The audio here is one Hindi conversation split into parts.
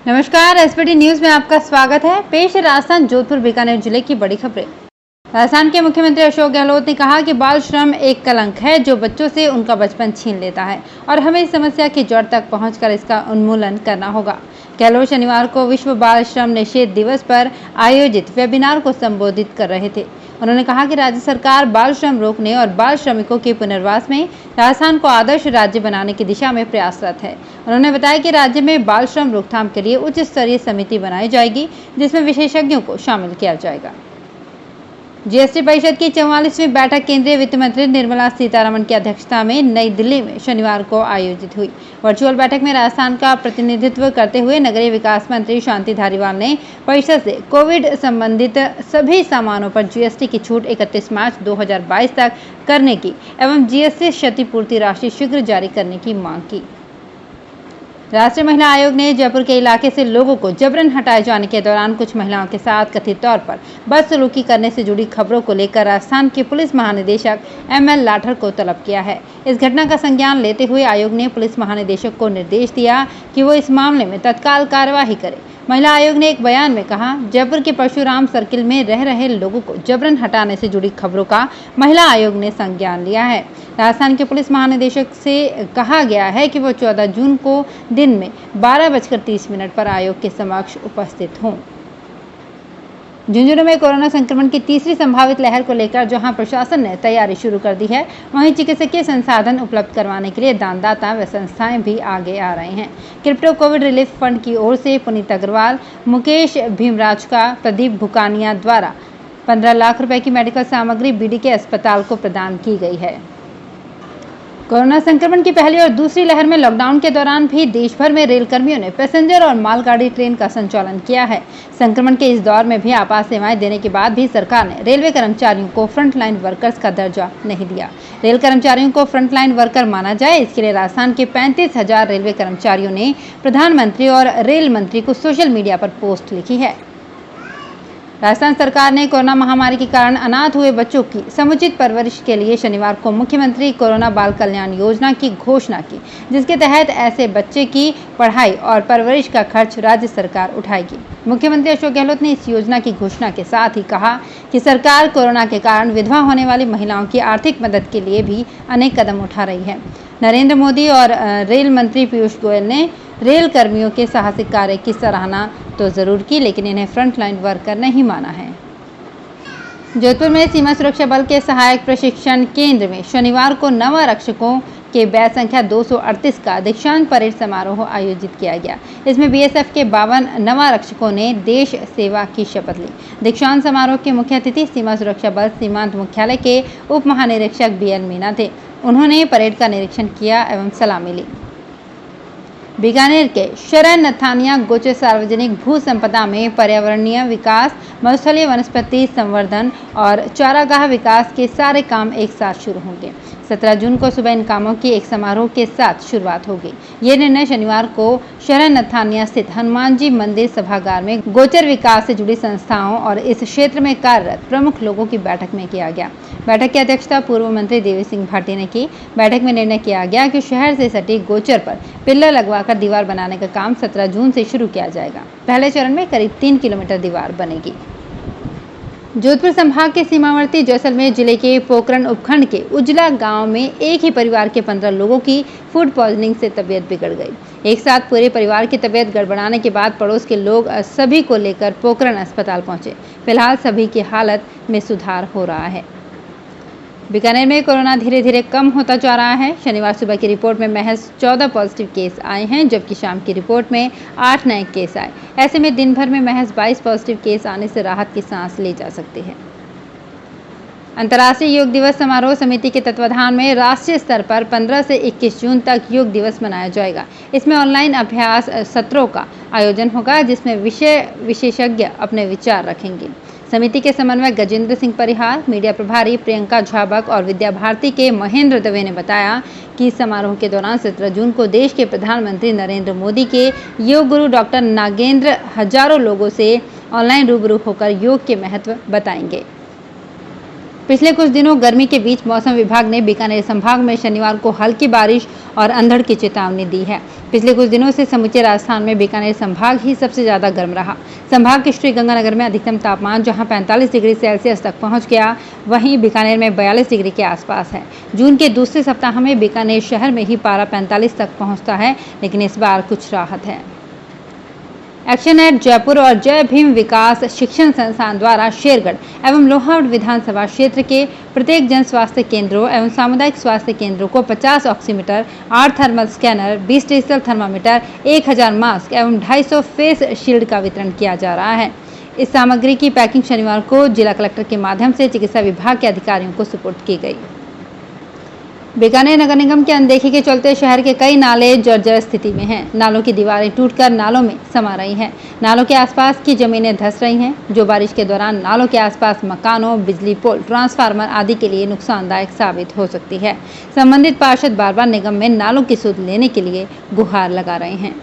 नमस्कार, एसपीटी न्यूज में आपका स्वागत है। पेश है राजस्थान जोधपुर बीकानेर जिले की बड़ी खबरें। राजस्थान के मुख्यमंत्री अशोक गहलोत ने कहा कि बाल श्रम एक कलंक है जो बच्चों से उनका बचपन छीन लेता है और हमें इस समस्या की जड़ तक पहुंचकर इसका उन्मूलन करना होगा। गहलोत शनिवार को विश्व बाल श्रम निषेध दिवस पर आयोजित वेबिनार को संबोधित कर रहे थे। उन्होंने कहा कि राज्य सरकार बाल श्रम रोकने और बाल श्रमिकों के पुनर्वास में राजस्थान को आदर्श राज्य बनाने की दिशा में प्रयासरत है। उन्होंने बताया कि राज्य में बाल श्रम रोकथाम के लिए उच्च स्तरीय समिति बनाई जाएगी जिसमें विशेषज्ञों को शामिल किया जाएगा। जीएसटी परिषद की 44वीं बैठक केंद्रीय वित्त मंत्री निर्मला सीतारमण की अध्यक्षता में नई दिल्ली में शनिवार को आयोजित हुई। वर्चुअल बैठक में राजस्थान का प्रतिनिधित्व करते हुए नगरीय विकास मंत्री शांति धारीवाल ने परिषद से कोविड संबंधित सभी सामानों पर जीएसटी की छूट 31 मार्च 2022 तक करने की एवं जीएसटी क्षतिपूर्ति राशि शीघ्र जारी करने की मांग की। राष्ट्रीय महिला आयोग ने जयपुर के इलाके से लोगों को जबरन हटाए जाने के दौरान कुछ महिलाओं के साथ कथित तौर पर बदसलूकी करने से जुड़ी खबरों को लेकर राजस्थान के पुलिस महानिदेशक एमएल लाठर को तलब किया है। इस घटना का संज्ञान लेते हुए आयोग ने पुलिस महानिदेशक को निर्देश दिया कि वो इस मामले में तत्काल कार्यवाही करे। महिला आयोग ने एक बयान में कहा, जयपुर के परशुराम सर्किल में रह रहे लोगों को जबरन हटाने से जुड़ी खबरों का महिला आयोग ने संज्ञान लिया है। राजस्थान के पुलिस महानिदेशक से कहा गया है कि वो 14 जून को दिन में 12:30 पर आयोग के समक्ष उपस्थित हों। झुंझुनू में कोरोना संक्रमण की तीसरी संभावित लहर को लेकर जहां प्रशासन ने तैयारी शुरू कर दी है, वहीं चिकित्सकीय संसाधन उपलब्ध करवाने के लिए दानदाता व संस्थाएं भी आगे आ रहे हैं। क्रिप्टो कोविड रिलीफ फंड की ओर से पुनीत अग्रवाल, मुकेश भीमराज का, प्रदीप भुकानिया द्वारा 15 लाख रुपए की मेडिकल सामग्री बीडीके अस्पताल को प्रदान की गई है। कोरोना संक्रमण की पहली और दूसरी लहर में लॉकडाउन के दौरान भी देश भर में रेल कर्मियों ने पैसेंजर और मालगाड़ी ट्रेन का संचालन किया है। संक्रमण के इस दौर में भी आपात सेवाएं देने के बाद भी सरकार ने रेलवे कर्मचारियों को फ्रंटलाइन वर्कर्स का दर्जा नहीं दिया। रेल कर्मचारियों को फ्रंटलाइन वर्कर माना जाए, इसके लिए राजस्थान के 35,000 रेलवे कर्मचारियों ने प्रधानमंत्री और रेल मंत्री को सोशल मीडिया पर पोस्ट लिखी है। राजस्थान सरकार ने कोरोना महामारी के कारण अनाथ हुए बच्चों की समुचित परवरिश के लिए शनिवार को मुख्यमंत्री कोरोना बाल कल्याण योजना की घोषणा की, जिसके तहत ऐसे बच्चे की पढ़ाई और परवरिश का खर्च राज्य सरकार उठाएगी। मुख्यमंत्री अशोक गहलोत ने इस योजना की घोषणा के साथ ही कहा कि सरकार कोरोना के कारण विधवा होने वाली महिलाओं की आर्थिक मदद के लिए भी अनेक कदम उठा रही है। नरेंद्र मोदी और रेल मंत्री पीयूष गोयल ने रेल कर्मियों के साहसिक कार्य की सराहना तो जरूर की, लेकिन इन्हें फ्रंटलाइन वर्कर नहीं माना है। जोधपुर में सीमा सुरक्षा बल के सहायक प्रशिक्षण केंद्र में शनिवार को नव आरक्षकों के बैच संख्या 238 का दीक्षांत परेड समारोह आयोजित किया गया। इसमें बीएसएफ के 52 नव आरक्षकों ने देश सेवा की शपथ ली। दीक्षांत समारोह के मुख्य अतिथि सीमा सुरक्षा बल सीमांत मुख्यालय के उप महानिरीक्षक बीएल मीना थे। उन्होंने परेड का निरीक्षण किया एवं सलामी ली। बीकानेर के शरण नथानिया गोचर सार्वजनिक भू संपदा में पर्यावरणीय विकास, मरुस्थलीय वनस्पति संवर्धन और चारागाह विकास के सारे काम एक साथ शुरू होंगे। 17 जून को सुबह इन कामों की एक समारोह के साथ शुरुआत होगी। ये निर्णय शनिवार को शरण नथानिया स्थित हनुमान जी मंदिर सभागार में गोचर विकास से जुड़ी संस्थाओं और इस क्षेत्र में कार्यरत प्रमुख लोगों की बैठक में किया गया। बैठक की अध्यक्षता पूर्व मंत्री देवी सिंह भाटी ने की। बैठक में निर्णय किया गया कि शहर से सटी गोचर पर पिल्लर लगवाकर दीवार बनाने का काम 17 जून से शुरू किया जाएगा। पहले चरण में करीब 3 किलोमीटर दीवार बनेगी। जोधपुर संभाग के सीमावर्ती जैसलमेर जिले के पोखरण उपखंड के उजला गांव में एक ही परिवार के 15 लोगों की फूड पॉइजनिंग से तबीयत बिगड़ गई। एक साथ पूरे परिवार की तबीयत गड़बड़ाने के बाद पड़ोस के लोग सभी को लेकर पोखरण अस्पताल पहुंचे। फिलहाल सभी की हालत में सुधार हो रहा है। बीकानेर में कोरोना धीरे धीरे कम होता जा रहा है। शनिवार सुबह की रिपोर्ट में महज 14 पॉजिटिव केस आए हैं, जबकि शाम की रिपोर्ट में 8 नए केस आए। ऐसे में दिन भर में महज 22 पॉजिटिव केस आने से राहत की सांस ली जा सकती है। अंतर्राष्ट्रीय योग दिवस समारोह समिति के तत्वाधान में राष्ट्रीय स्तर पर 15 से 21 जून तक योग दिवस मनाया जाएगा। इसमें ऑनलाइन अभ्यास सत्रों का आयोजन होगा, जिसमें विषय विशेषज्ञ अपने विचार रखेंगे। समिति के समन्वयक गजेंद्र सिंह परिहार, मीडिया प्रभारी प्रियंका झाबक और विद्या भारती के महेंद्र दवे ने बताया कि समारोह के दौरान 17 जून को देश के प्रधानमंत्री नरेंद्र मोदी के योग गुरु डॉक्टर नागेंद्र हजारों लोगों से ऑनलाइन रूबरू होकर योग के महत्व बताएंगे। पिछले कुछ दिनों गर्मी के बीच मौसम विभाग ने बीकानेर संभाग में शनिवार को हल्की बारिश और अंधड़ की चेतावनी दी है। पिछले कुछ दिनों से समूचे राजस्थान में बीकानेर संभाग ही सबसे ज्यादा गर्म रहा। संभाग के श्रीगंगानगर में अधिकतम तापमान जहां 45 डिग्री सेल्सियस तक पहुंच गया, वहीं बीकानेर में 42 डिग्री के आसपास है। जून के दूसरे सप्ताह में बीकानेर शहर में ही पारा 45 तक पहुंचता है, लेकिन इस बार कुछ राहत है। एक्शन एड जयपुर और जय भीम विकास शिक्षण संस्थान द्वारा शेरगढ़ एवं लोहावट विधानसभा क्षेत्र के प्रत्येक जन स्वास्थ्य केंद्रों एवं सामुदायिक स्वास्थ्य केंद्रों को 50 oximeter, 8 thermal scanner, 20 digital thermometer, 1000 mask एवं 250 फेस शील्ड का वितरण किया जा रहा है। इस सामग्री की पैकिंग शनिवार को जिला कलेक्टर के माध्यम से चिकित्सा विभाग के अधिकारियों को सुपुर्द की गई। बीकानेर नगर निगम की अनदेखी के चलते शहर के कई नाले जर्जर स्थिति में हैं। नालों की दीवारें टूटकर नालों में समा रही हैं। नालों के आसपास की जमीनें धंस रही हैं, जो बारिश के दौरान नालों के आसपास मकानों, बिजली पोल, ट्रांसफार्मर आदि के लिए नुकसानदायक साबित हो सकती है। संबंधित पार्षद बार बार निगम में नालों की सुध लेने के लिए गुहार लगा रहे हैं।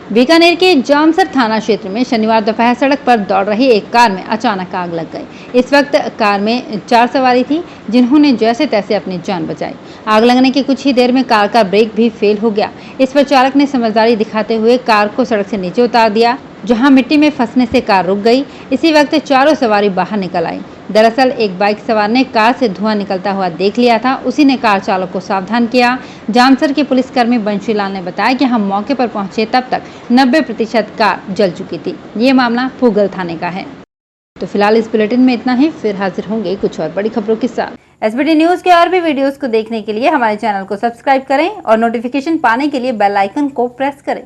बीकानेर के जामसर थाना क्षेत्र में शनिवार दोपहर सड़क पर दौड़ रही एक कार में अचानक आग लग गई। इस वक्त कार में 4 सवारी थी, जिन्होंने जैसे तैसे अपनी जान बचाई। आग लगने के कुछ ही देर में कार का ब्रेक भी फेल हो गया। इस पर चालक ने समझदारी दिखाते हुए कार को सड़क से नीचे उतार दिया, जहां मिट्टी में फंसने से कार रुक गई। इसी वक्त चारों सवारी बाहर निकल आई। दरअसल एक बाइक सवार ने कार से धुआं निकलता हुआ देख लिया था, उसी ने कार चालक को सावधान किया। जामसर के पुलिसकर्मी बंशीलाल ने बताया कि हम मौके पर पहुंचे तब तक 90% कार जल चुकी थी। ये मामला पूगल थाने का है। तो फिलहाल इस बुलेटिन में इतना ही, फिर हाजिर होंगे कुछ और बड़ी खबरों के साथ। एसबीटी न्यूज के और भी वीडियोस को देखने के लिए हमारे चैनल को सब्सक्राइब करें और नोटिफिकेशन पाने के लिए बेल आइकन को प्रेस करें।